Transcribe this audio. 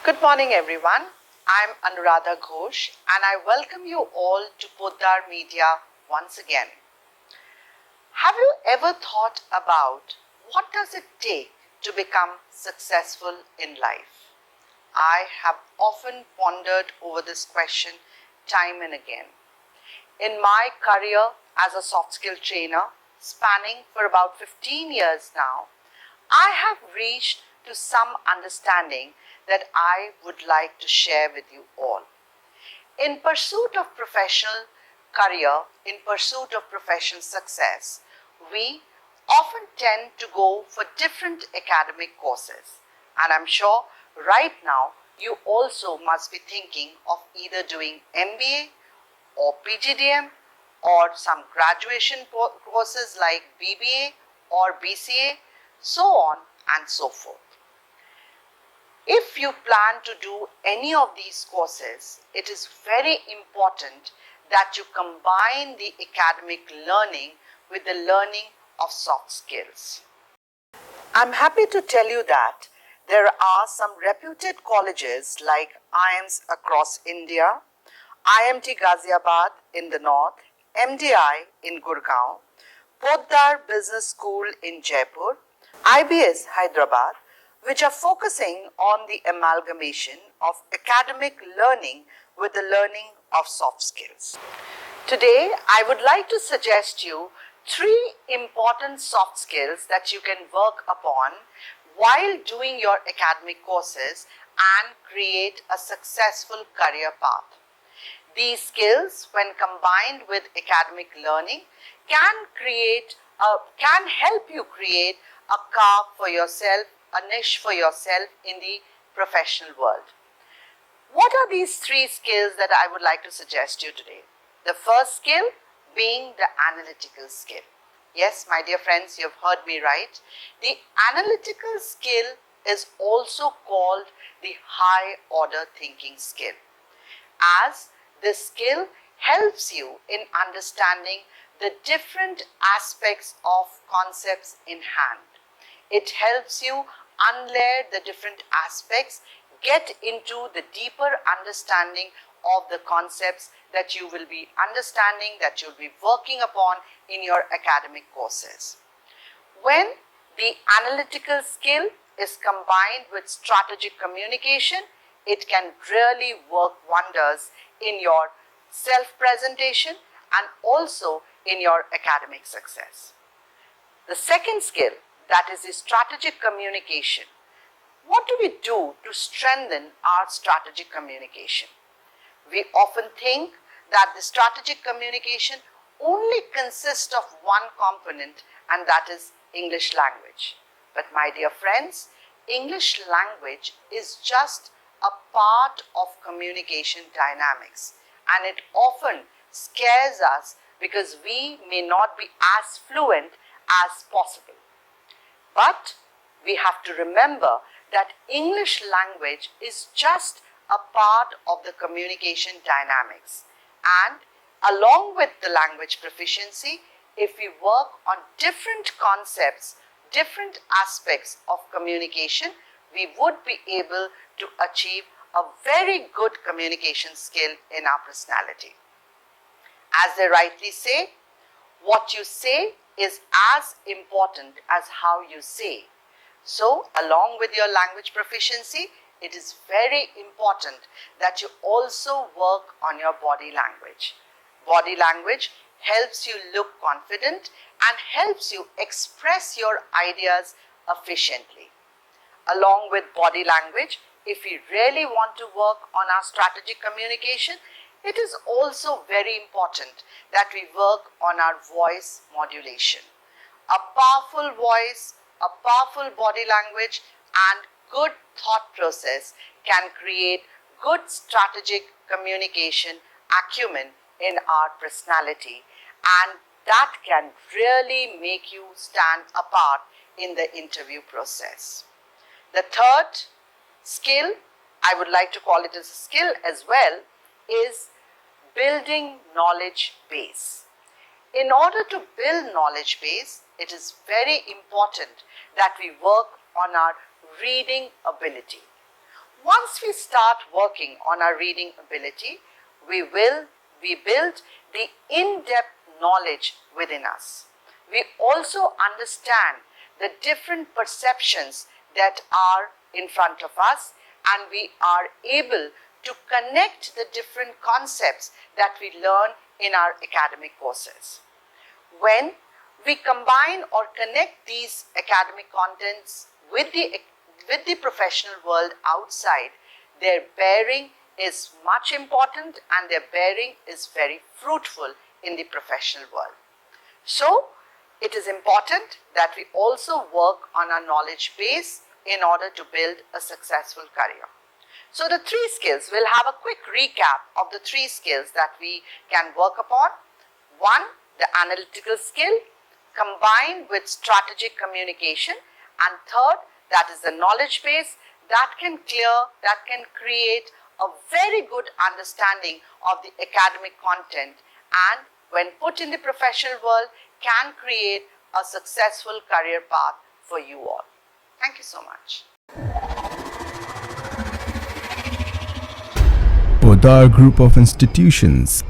Good morning, everyone. I'm Anuradha Ghosh, and I welcome you all to Poddar Media once again. Have you ever thought about what does it take to become successful in life? I have often pondered over this question time and again. In my career as a soft skill trainer, spanning for about 15 years now, I have reached to some understanding that I would like to share with you all. In pursuit of professional career, in pursuit of professional success, we often tend to go for different academic courses. And I'm sure right now you also must be thinking of either doing MBA or PGDM or some graduation courses like BBA or BCA, so on and so forth. If you plan to do any of these courses, it is very important that you combine the academic learning with the learning of soft skills. I'm happy to tell you that there are some reputed colleges like IIMs across India, IMT Ghaziabad in the north, MDI in Gurgaon, Poddar Business School in Jaipur, B.Des Hyderabad, which are focusing on the amalgamation of academic learning with the learning of soft skills. Today, I would like to suggest you 3 important soft skills that you can work upon while doing your academic courses and create a successful career path. These skills, when combined with academic learning, can help you create a car for yourself, a niche for yourself in the professional world. What are these 3 skills that I would like to suggest you today? The first skill being the analytical skill. Yes, my dear friends, you have heard me right. The analytical skill is also called the high order thinking skill, as this skill helps you in understanding the different aspects of concepts in hand. It helps you unlayer the different aspects, get into the deeper understanding of the concepts that you will be understanding, that you'll be working upon in your academic courses. When the analytical skill is combined with strategic communication, it can really work wonders in your self-presentation and also in your academic success. The second skill, that is the strategic communication. What do we do to strengthen our strategic communication? We often think that the strategic communication only consists of one component, and that is English language. But my dear friends, English language is just a part of communication dynamics, and it often scares us because we may not be as fluent as possible. But we have to remember that English language is just a part of the communication dynamics, and along with the language proficiency, if we work on different concepts, different aspects of communication, we would be able to achieve a very good communication skill in our personality. As they rightly say, what you say is as important as how you say. So, along with your language proficiency, it is very important that you also work on your body language. Body language helps you look confident and helps you express your ideas efficiently. Along with body language, if we really want to work on our strategic communication, it is also very important that we work on our voice modulation. A powerful voice, a powerful body language, and good thought process can create good strategic communication acumen in our personality, and that can really make you stand apart in the interview process. The third skill, I would like to call it as a skill as well, is building knowledge base. In order to build knowledge base, it is very important that we work on our reading ability. Once we start working on our reading ability, we build the in-depth knowledge within us. We also understand the different perceptions that are in front of us, and we are able to connect the different concepts that we learn in our academic courses. When we combine or connect these academic contents with the professional world outside, their bearing is much important and their bearing is very fruitful in the professional world. So, it is important that we also work on our knowledge base in order to build a successful career. So, the three skills, we'll have a quick recap of the three skills that we can work upon. One, the analytical skill combined with strategic communication, and third, that is the knowledge base that can create a very good understanding of the academic content, and when put in the professional world can create a successful career path for you all. Thank you so much. Poddar Group of Institutions